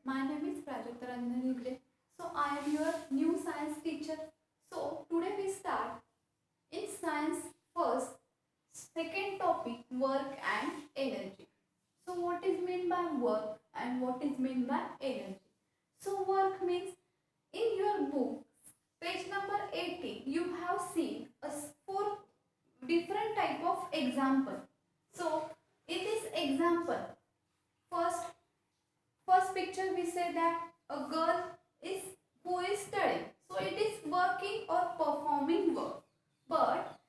My name is Prajakta Ranjan Hegde. So I am your new science teacher. So today we start in science first, second topic work and energy. So what is meant by work and what is meant by energy? So work means in your book, page number 18, you have seen a four different type of example. So in this example, first First picture we say that a girl is who is studying. So it is working or performing work. But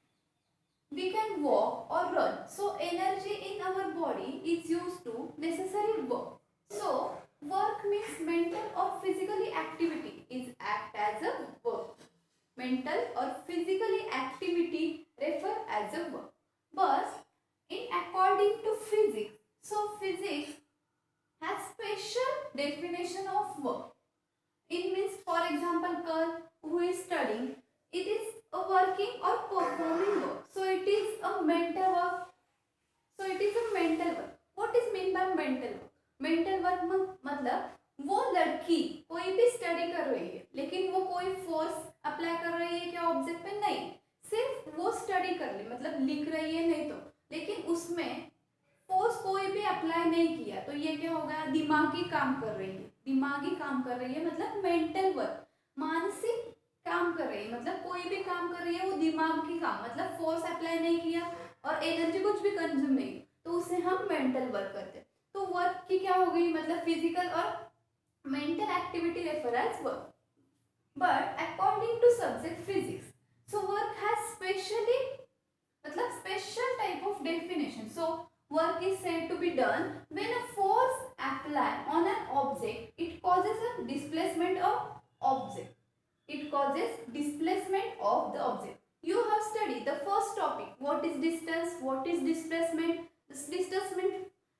we can walk or run. So energy in our body is used to necessary work. So work means mental or physically activity is act as a work. Mental or physically activity refer as a work. But in according to physics, so physics has special definition of work. It means, for example, girl who is studying, it is a working or performing work. So it is a mental work. So it is a mental work. What is mean by mental work? Mental work मतलब वो लड़की कोई भी study कर रही है लेकिन वो कोई फोर्स अप्लाई कर रही है क्या ऑब्जेक्ट पे? नहीं, सिर्फ वो स्टडी कर रही मतलब लिख रही है नहीं तो, लेकिन उसमें फोर्स कोई भी अप्लाई नहीं किया तो ये क्या होगा? दिमागी काम कर रही है। दिमागी काम कर रही है मतलब मेंटल वर्क, मानसिक काम कर रही है मतलब कोई भी काम कर रही है वो दिमाग की काम मतलब फोर्स अप्लाई नहीं किया और एनर्जी कुछ भी कंज्यूम नहीं, तो उसे हम मेंटल वर्क करते हैं। तो वर्क की क्या हो गई? मतलब फिजिकल और mental activity refer as work. But according to subject physics, so work has specially मतलब special type of definition. So work is said to be done when a force applied on an object, it causes a displacement of object. It causes displacement of the object. You have studied the first topic. What is distance? What is displacement?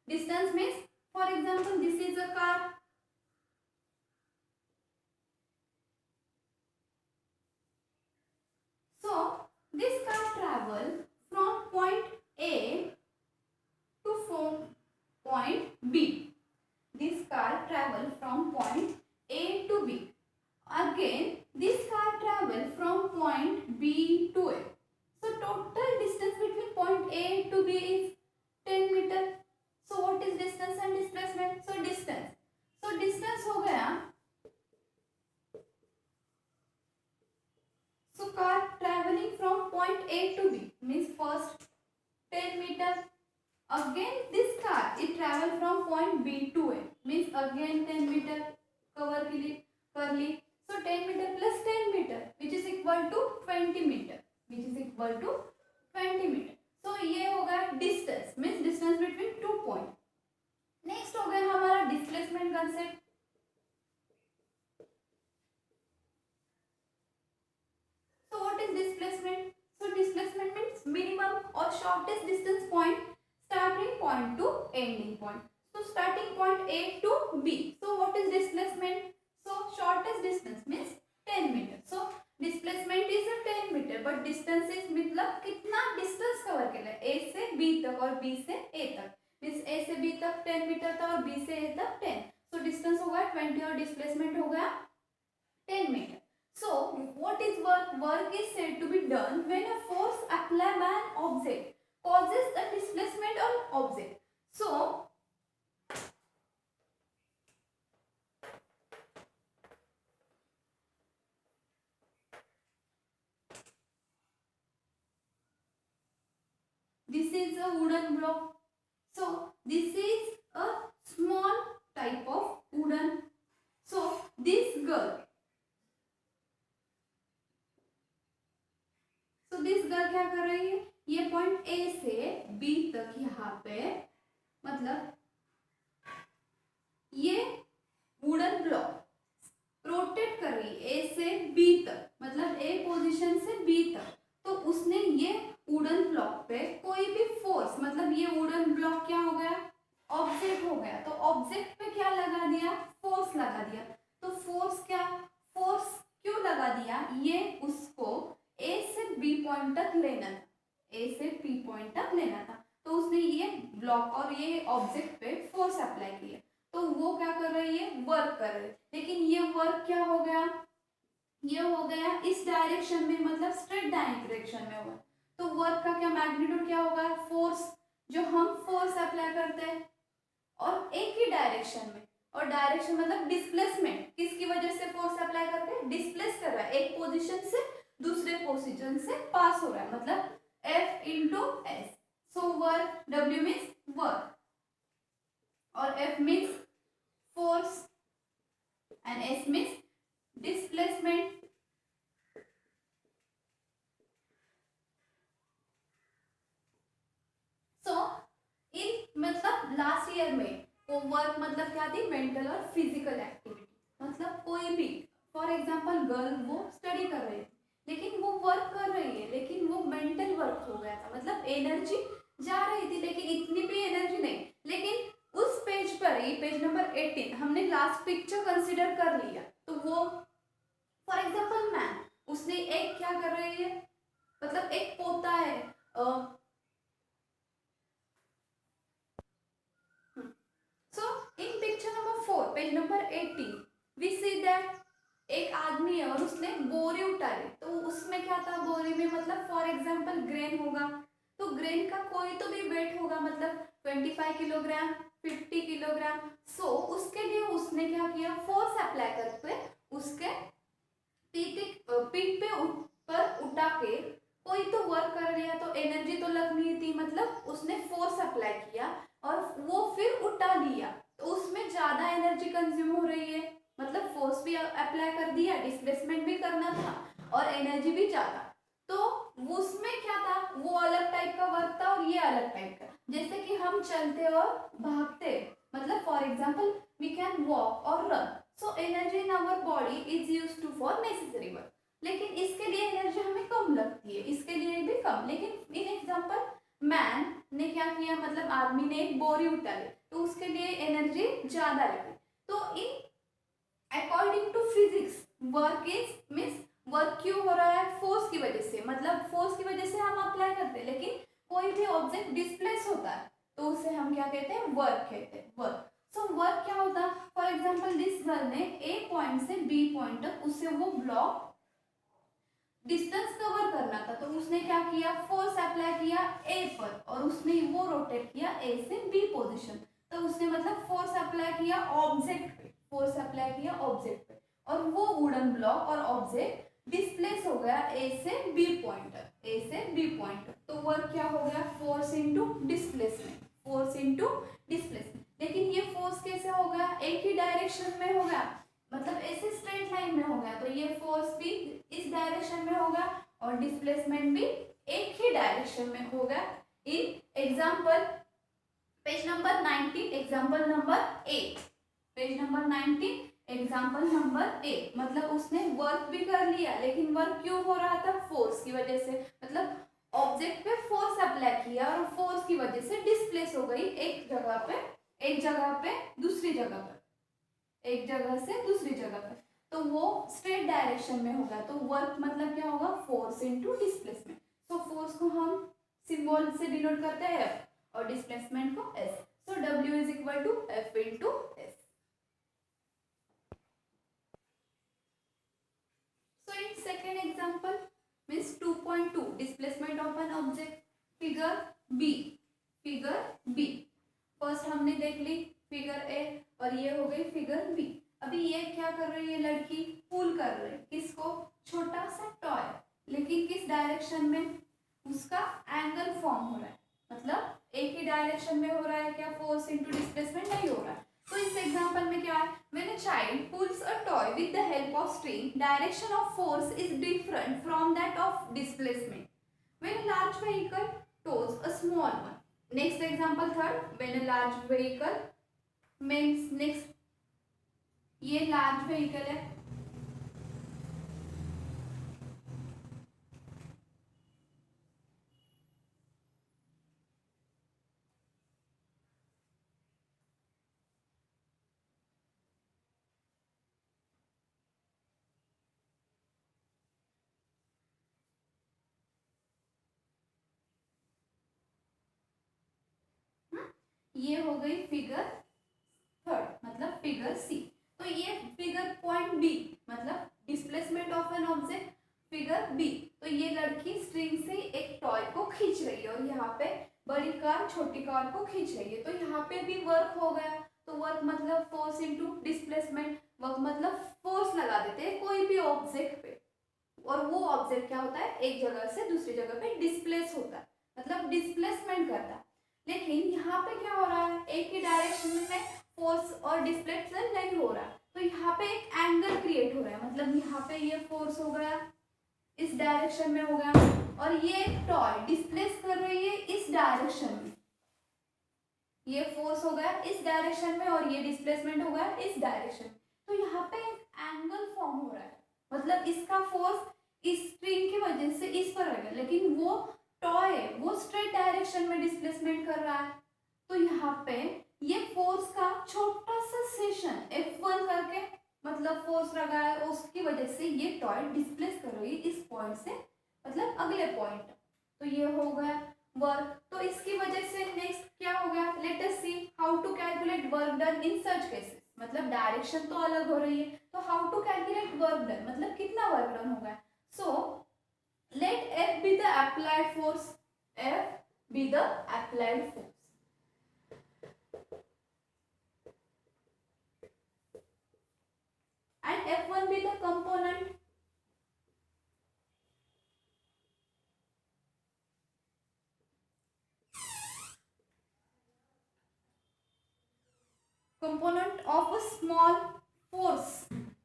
Distance means, for example, this is a car. So this car travel from point A to point B. This car travel from point A to B. Again, this car travel from point B to A. So total distance between point A to B is 10 meter. So what is distance and displacement? So distance हो गया. So car traveling from point A to B means first 10 meter. Again this car it travel from point B to A means again 10 meter cover कर ली. So 10 meter plus 10 meter which is equal to 20 meter, which is equal to 20 meter. So ये होगा distance means distance between two point. Next हो गया हमारा displacement concept. So what is displacement? So displacement means minimum or shortest distance point starting point to ending point. So starting point A to B. So what is displacement? So shortest distance means 10 meter. So displacement is a 10 meter but distance is मतलब कितना distance cover कर लिया A से B तक और B से A तक means A से B तक 10 meter था और B से A तक 10. So distance हो गया 20 और displacement हो गया 10 meter. So what is work? Work is said to be done when a force applied by an object causes a displacement on object. So this is a wooden block. So this is a small type of wooden. So this girl क्या कर रही है? ये point A से B तक यहाँ पे मतलब ये वुडन ब्लॉक रोटेट कर रही है ए से बी तक मतलब ए पोजीशन से बी तक. तो उसने ये वुडन ब्लॉक पे कोई भी फोर्स मतलब ये वुडन ब्लॉक क्या हो गया? ऑब्जेक्ट हो गया. तो ऑब्जेक्ट पे क्या लगा दिया? फोर्स लगा दिया. तो फोर्स क्या? फोर्स क्यों लगा दिया? ये उसको ए से बी पॉइंट तक लेना था. ए से बी पॉइंट तक लेना था तो उसने ये ब्लॉक और ये ऑब्जेक्ट पे फोर्स अप्लाई किया. तो वो क्या कर रही है, वर्क कर रही है, लेकिन ये वर्क क्या हो गया, ये हो गया इस डायरेक्शन में, मतलब स्ट्रेट डायरेक्शन में होगा। तो वर्क का क्या मैग्नीट्यूड क्या होगा, फोर्स, जो हम फोर्स अप्लाई करते हैं और एक ही डायरेक्शन में, और डायरेक्शन मतलब डिस्प्लेसमेंट, किसकी वजह से फोर्स अप्लाई करते हैं, डिस्प्लेस कर रहा है, एक पोजीशन से दूसरे पोजीशन से पास हो रहा है, मतलब F into S. So work, W means work और F means force and S means displacement. So in मतलब लास्ट ईयर में वो वर्क मतलब क्या थी, मेंटल और फिजिकल एक्टिविटी, मतलब कोई भी, फॉर एग्जांपल गर्ल वो स्टडी कर रही थी लेकिन वो वर्क कर रही है, लेकिन वो मेंटल वर्क हो गया था, मतलब एनर्जी जा रही थी लेकिन इतनी भी एनर्जी नहीं। लेकिन उस पेज पर ही, पेज नंबर 18, हमने लास्ट पिक्चर कंसिडर कर लिया, तो वो फॉर एग्जांपल मैन, उसने एक क्या कर रही है, मतलब एक पोता है, so in picture number 4 page number 18 we see that एक आदमी है और उसने बोरी उठाई, तो उसमें क्या था, बोरी में मतलब फॉर एग्जांपल ग्रेन होगा, तो ग्रेन का कोई तो भी वेट होगा, मतलब 25 किलोग्राम, 50 किलोग्राम। सो उसके लिए उसने क्या किया, फोर्स अप्लाई करके उसके पीठ पे ऊपर उठा के कोई तो वर्क कर लिया, तो एनर्जी तो लगनी थी, मतलब उसने फोर्स अप्लाई किया और वो फिर उठा लिया, तो उसमें ज्यादा एनर्जी कंज्यूम हो रही है, मतलब फोर्स भी अप्लाई कर दिया, डिस्प्लेसमेंट भी करना था और एनर्जी भी ज्यादा। तो उसमें क्या था, वो अलग टाइप का वर्क था और ये अलग टाइप का, जैसे कि हम चलते और भागते, मतलब for example we can walk और run, so energy in our body is used to for necessary work, लेकिन इसके लिए एनर्जी हमें कम लगती है, इसके लिए भी कम। लेकिन इन एग्जांपल मैन ने क्या किया, मतलब आदमी ने एक बोरी उठा ली, तो उसके लिए एनर्जी ज्यादा लगी। तो in according to physics work is means work क्यों हो रहा है, फोर्स की वजह से, मतलब फोर्स की वजह से हम अप्लाई करते हैं, लेकिन कोई भी ऑब्जेक्ट डिस्प्लेस होता है तो उसे हम क्या कहते हैं, वर्क कहते हैं, वर्क। सो वर्क क्या होता है, फॉर एग्जाम्पल दिस गर्ल ने ए पॉइंट से बी पॉइंट तक उससे वो ब्लॉक डिस्टेंस कवर करना था, तो उसने क्या किया, फोर्स अप्लाई किया ए पर और उसने वो रोटेट किया ए से बी पोजीशन, तो उसने मतलब फोर्स अप्लाई किया ऑब्जेक्ट पे, फोर्स अप्लाई किया ऑब्जेक्ट पे, और वो वुडन ब्लॉक और ऑब्जेक्ट डिस्प्लेस हो गया ए से बी पॉइंट, ए से बी पॉइंट। तो वर्क क्या हो गया, force into displacement, force into displacement. लेकिन ये फोर्स कैसे हो गया, एक ही डायरेक्शन में हो गया, मतलब ऐसे स्ट्रेट लाइन में हो गया, तो ये फोर्स भी इस डायरेक्शन में होगा और डिस्प्लेसमेंट भी एक ही डायरेक्शन में होगा। In example page number 19 example number 8, page number 19 example number 8, मतलब उसने वर्क भी कर लिया, लेकिन वर्क क्यों हो रहा था, फोर्स की वजह से, मतलब ऑब्जेक्ट पे फोर्स अप्लाई किया और फोर्स की वजह से डिस्प्लेस हो गई एक जगह पे, एक जगह पे दूसरी जगह पर, एक जगह से दूसरी जगह पर, तो वो स्ट्रेट डायरेक्शन में होगा, तो वर्क मतलब क्या होगा, फोर्स इनटू डिस्प्लेसमेंट। तो फोर्स को हम सिंबल से डिनोट करते हैं F और डिस्प्लेसमेंट को S, so W is equal to F into S। So in second example means 2.2 displacement of an object, figure B, figure B first हमने देख ली फिगर ए और ये हो गई फिगर बी। अभी ये क्या कर रही है लड़की, पुल कर रही है किसको, छोटा सा टॉय, लेकिन किस डायरेक्शन में, उसका एंगल फॉर्म हो रहा है, मतलब एक ही डायरेक्शन में हो रहा है, क्या फोर्स इनटू डिस्प्लेसमेंट नहीं हो रहा है। तो इस एग्जांपल में क्या है, when a child pools a toy with the help of string, direction of force is different from that of displacement. When a large vehicle toes a small one, next example third, when a large vehicle means next, ये large vehicle है, ये हो गई figure third, मतलब figure C. तो ये figure point B मतलब displacement of an object figure B. तो ये लड़की स्ट्रिंग से एक टॉय को खींच रही है और यहाँ पे बड़ी कार छोटी कार को खींच रही है। तो यहाँ पे भी वर्क हो गया। तो वर्क मतलब फोर्स इनटू डिस्प्लेसमेंट। वर्क मतलब फोर्स लगा देते हैं कोई भी ऑब्जेक्ट पे और वो ऑब्जेक्ट क्या होता है एक जगह से दूसरी जगह पे डिस्प्लेस होता है मतलब डिस्प्लेसमेंट करता है। लेकिन यहाँ पे क्या हो रहा है एक ही डायरेक्शन में फोर्स और डिस्प्लेसमेंट नहीं हो रहा। तो यहाँ पे एक एंगल क्रिएट हो रहा है मतलब यहाँ पे ये फोर्स हो गया इस डायरेक्शन में हो गया और ये टॉय डिस्प्लेस कर रही है इस डायरेक्शन में। ये फोर्स हो गया इस डायरेक्शन में और ये डिस्प्लेसमेंट हो गया इस डायरेक्शन में। तो यहाँ पे एक एंगल फॉर्म हो रहा है मतलब इसका फोर्स इस स्ट्रिंग की वजह से इस पर रहेगा लेकिन वो टॉय वो स्ट्रेट डायरेक्शन में डिस्प्लेसमेंट कर रहा है। तो यहाँ पे ये फोर्स का छोटा सा सेशन F1 करके मतलब फोर्स लगा है उसकी वजह से ये टॉय डिस्प्लेस कर रही है इस पॉइंट से मतलब अगले पॉइंट। तो ये हो गया वर्क। तो इसकी वजह से नेक्स्ट क्या हो गया let us see how to calculate work done in such cases. मतलब डायरेक्शन तो अलग हो रही है तो how to calculate work done मतलब कितना वर्क डन होगा। So let F be the applied force. F be the applied force. And F1 be the component. Component of a small force.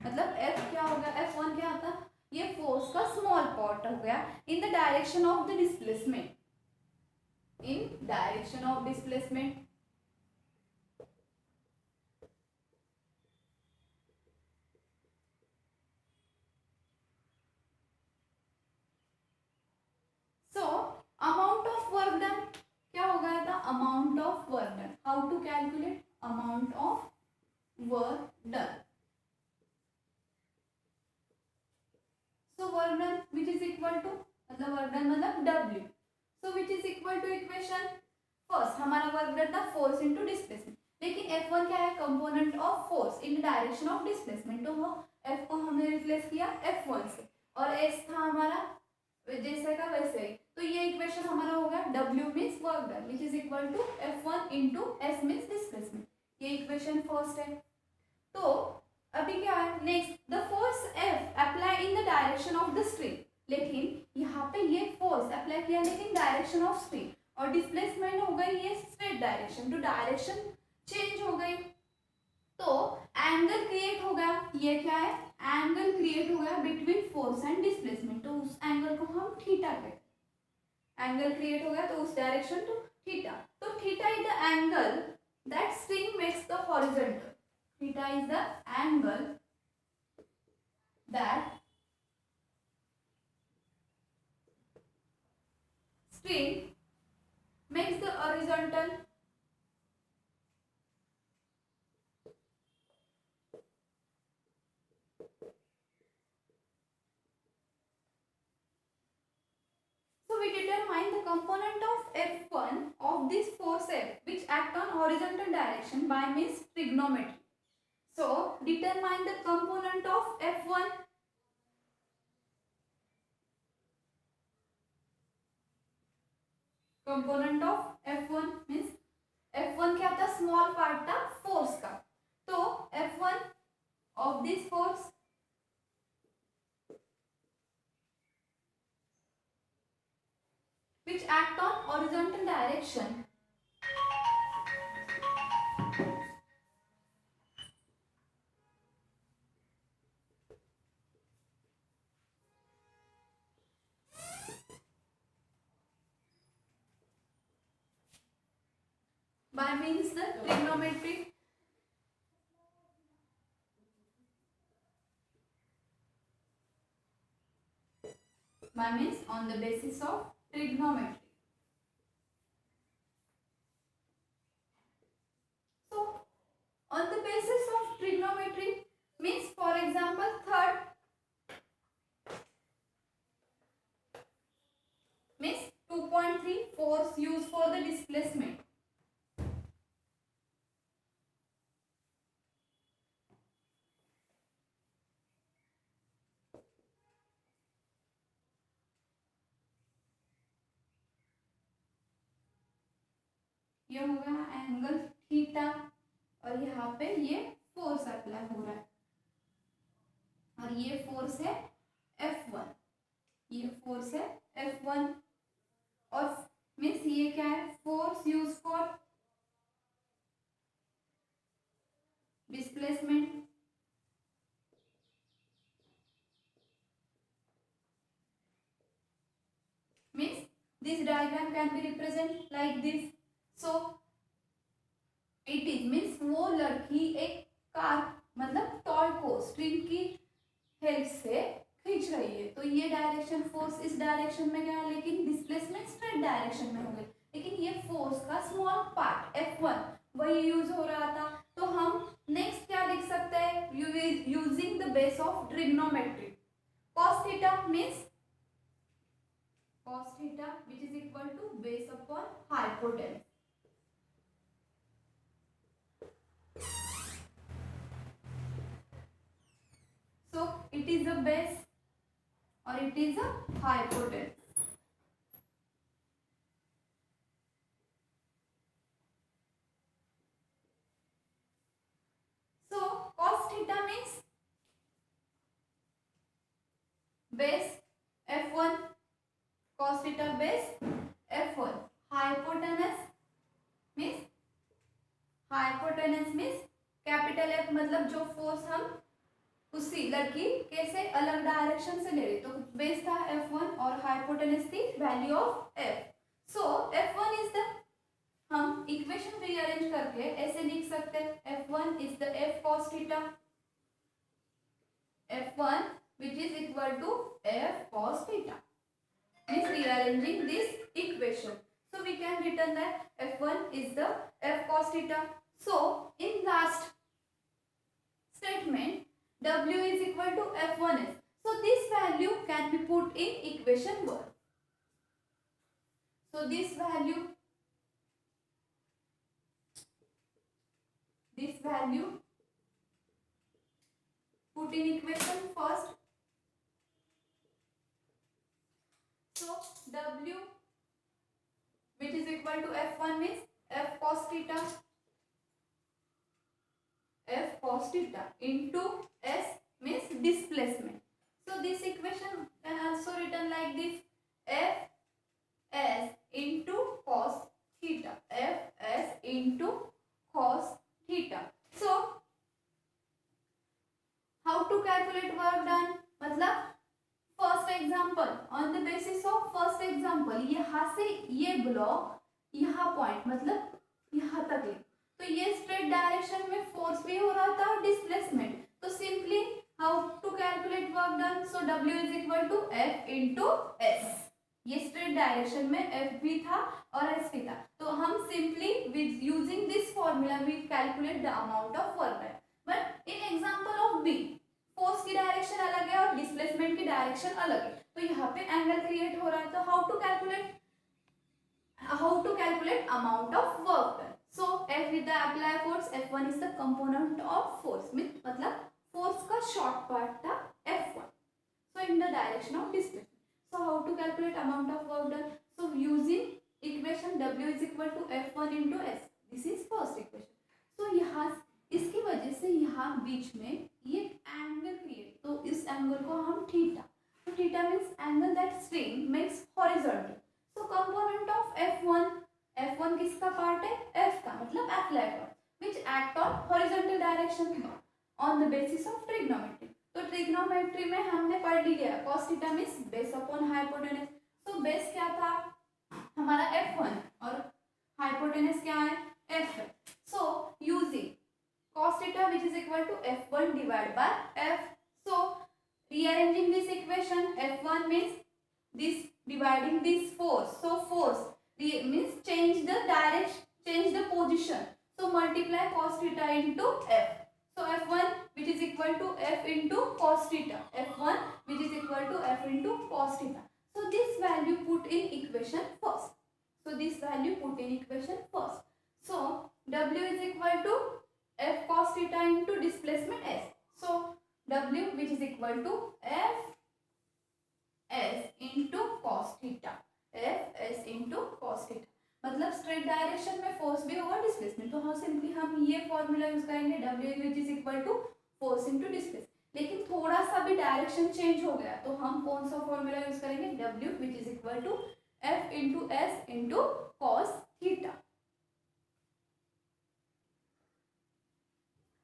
मतलब F क्या हो गया F1 क्या आता ये फोर्स का स्मॉल पार्ट हो गया in the direction of the displacement. In direction of displacement. So amount of work done क्या हो गया था amount of work done. How to calculate amount of work done. So work done which is equal to मतलब work done मतलब W. So which is equal to equation first हमारा work done था force into displacement लेकिन F1 क्या है component of force in the direction of displacement। तो वो F को हमने रिप्लेस किया F1 से और S था हमारा जैसे का वैसे ही। तो ये इक्वेशन हमारा हो गया W means work done which is equal to F1 into S means displacement। ये इक्वेशन फर्स्ट है। तो अभी क्या है next the force F apply in the direction of the string. लेकिन यहाँ पे ये फोर्स अप्लाई किया लेकिन डायरेक्शन ऑफ स्ट्रिंग और डिस्प्लेसमेंट हो गई ये स्ट्रेट डायरेक्शन। तो डायरेक्शन चेंज हो गई तो एंगल क्रिएट हो गया। ये क्या है एंगल क्रिएट हो गया बिटवीन फोर्स एंड डिस्प्लेसमेंट। तो उस एंगल को हम थीटा कहते हैं। एंगल क्रिएट हो गया तो उस डायरेक्शन तो थीटा। तो theta is the angle that string makes the horizontal. Theta is the angle that string makes the horizontal. So we determine the component of F1 of this force F which act on horizontal direction by means trigonometry. So determine the component of F1. Component of F1 means F1 क्या था small part था force का। तो F1 of this force which act on horizontal direction by means the trigonometry. By means on the basis of trigonometry. So on the basis of trigonometry means for example third means 2.3 force used for the displacement. ये हो गया angle theta और यहाँ पे ये force apply हो रहा है और ये फोर्स है F1, ये फोर्स है F1 और मीन्स ये क्या है force use for displacement. Means this diagram can be represented like this. So it is means वो लड़की एक कार मतलब टॉय को स्ट्रिंग की हेल्प से खींच रही है तो ये डायरेक्शन फोर्स इस डायरेक्शन में गया लेकिन डिस्प्लेसमेंट स्ट्रेट डायरेक्शन में हो गई लेकिन ये फोर्स का स्मॉल पार्ट F1 वही यूज हो रहा था। तो हम नेक्स्ट क्या लिख सकते हैं using the base of trigonometry cos theta means cos theta which is equal to base upon hypotenuse. So it is a base or it is a hypotenuse. So cos theta means base F1 cos theta base F1 hypotenuse means capital F मतलब जो force हम उसी लड़की के से अलग direction से ले रहे तो बेस था F1 और हाइपोटेनस थी value of F। So F1 is the हम इक्वेशन रीअरेंज करके ऐसे लिख सकते हैं F1 is the F cos theta F1 which is equal to F cos theta means rearranging this equation so we can written that F1 is the F cos theta। so in last statement W is equal to F1s so this value can be put in equation 1 so this value put in equation first so W which is equal to F1 means F cos theta into S means displacement so this equation can also written like this F S into cos theta F S into cos theta। so how to calculate work done मतलब first example on the basis of first example यहाँ से ये block यहाँ point मतलब यहाँ तक है तो ये स्ट्रेट डायरेक्शन में फोर्स भी हो रहा था और डिस्प्लेसमेंट तो simply how to calculate work done so W is equal to F into S ये स्ट्रेट डायरेक्शन में F भी था और S भी था तो हम simply with using this formula we calculate the amount of work but in example of B force की डायरेक्शन अलग है और डिस्प्लेसमेंट की डायरेक्शन अलग है तो यहाँ पे एंगल क्रिएट हो रहा है तो how to calculate amount of work done so F with the apply force F1 is the component of force मतलब फोर्स का शॉर्ट पार्ट था F1 so in the direction of displacement so how to calculate amount of work done so using equation W is equal to F1 into S this is first equation so यहाँ इसकी वजह से यहाँ बीच में ये angle create तो इस angle को हम थीटा तो theta means angle that string makes horizontal so component of F1 किसका पार्ट है F का मतलब apply force which act on horizontal direction on the basis of trigonometry तो ट्रिग्नोमेट्री में हमने पढ़ लिया cos theta means base upon hypotenuse तो बेस क्या था हमारा F1 और हाइपोटेनस क्या है F so using cos theta which is equal to F1 divided by F so rearranging this equation F1 means this dividing this force so force means change the direction change the position so multiply cos theta into F so F1 which is equal to F into cos theta F1 which is equal to F into cos theta so this value put in equation first so W is equal to F cos theta into displacement S so W which is equal to F S into cos theta F S into cos theta मतलब straight direction में force भी होगा displacement, तो हम simply हम ये formula use करेंगे W which is equal to force into displace. लेकिन थोड़ा सा भी डायरेक्शन चेंज हो गया तो हम कौन सा फॉर्मूला यूज करेंगे, W which is equal to F into S into cos theta.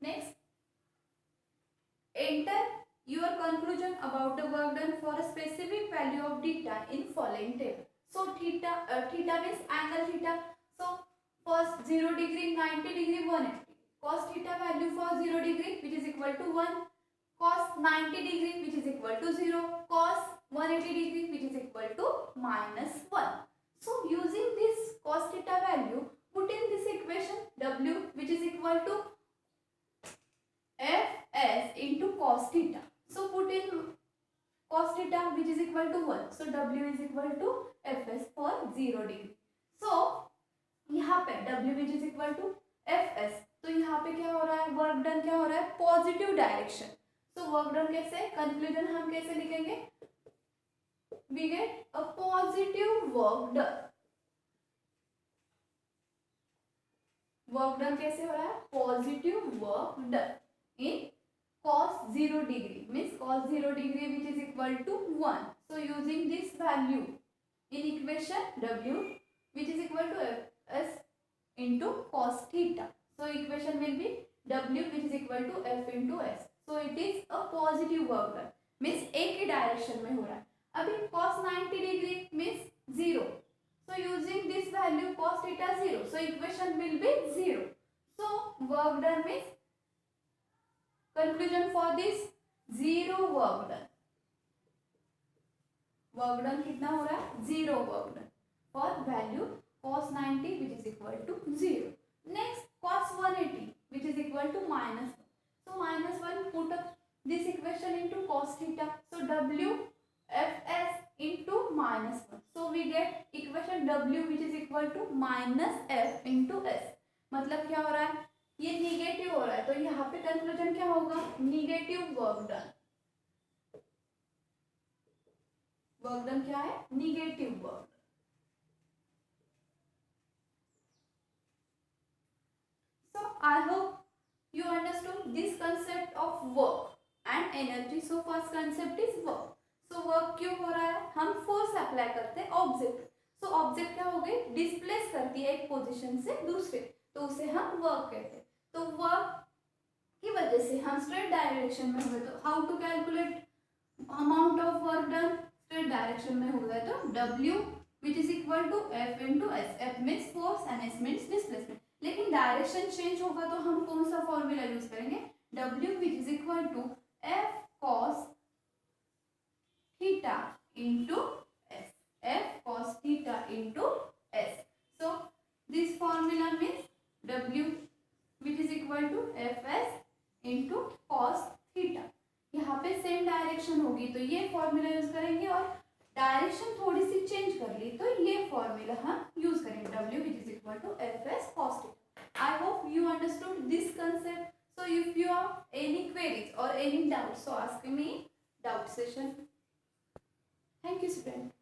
Next, enter your conclusion about the work done for a specific value of theta in following table. So theta means angle theta. So first 0 degree, 90 degree, 180. Cos theta value for 0 degree which is equal to 1. Cos 90 degree which is equal to 0. Cos 180 degree which is equal to minus 1. So using this cos theta value, put in this equation W which is equal to Fs into cos theta. So put in cos theta which is equal to 1. So W is equal to Fs for 0 degree. So यहाँ पे W which is equal to Fs, तो यहाँ पे क्या हो रहा है, work done क्या हो रहा है, पॉजिटिव डायरेक्शन। तो वर्क डन कैसे, कंक्लूजन हम कैसे लिखेंगे, we get a positive work done। Work done कैसे हो रहा है, positive work done in cos 0 degree means cos 0 degree which is equal to 1. So using this value in equation W which is equal to Fs into cos theta. So equation will be W which is equal to F into S. So it is a positive work done means एक ही direction में हो रहा है। अभी cos 90 degree means 0. So using this value cos theta 0. So equation will be 0. So work done means conclusion for this 0 work done। Work done कितना हो रहा है, 0 work done for value cos 90 which is equal to 0. Next cos 180 which is equal to minus 1. So minus 1, put up this equation into cos theta. So W Fs into minus 1. So we get equation W which is equal to minus F into S. मतलब क्या हो रहा है, ये negative हो रहा है, तो यहाँ पे कंक्लूजन क्या होगा, negative work done. Work done क्या है, negative work. So I hope you understood this concept of work and energy. So first concept is work. So work क्यों हो रहा है, हम फोर्स अप्लाई करते हैं ऑब्जेक्ट। सो ऑब्जेक्ट क्या हो गई, डिस्प्लेस करती है एक पोजीशन से दूसरे, तो उसे हम वर्क कहते हैं। तो वर्क की वजह से हम स्ट्रेट डायरेक्शन में हुए, तो how to calculate amount of work done, straight direction में हो गया तो W which is equal to F into S. F means force and S means displacement. लेकिन डायरेक्शन चेंज होगा तो हम कौन सा फॉर्मूला यूज करेंगे, W which is equal to F cos theta into S। F cos theta into S। So this formula means W which is equal to Fs into cos theta। यहाँ पे same direction होगी तो ये formula use करेंगे, और direction थोड़ी सी change कर ली तो ये फॉर्मूला हम यूज करेंगे, W which is equal to Fs cos theta। I hope you understood this concept. So if you have any queries or any doubts, so ask me doubt session. Thank you, student.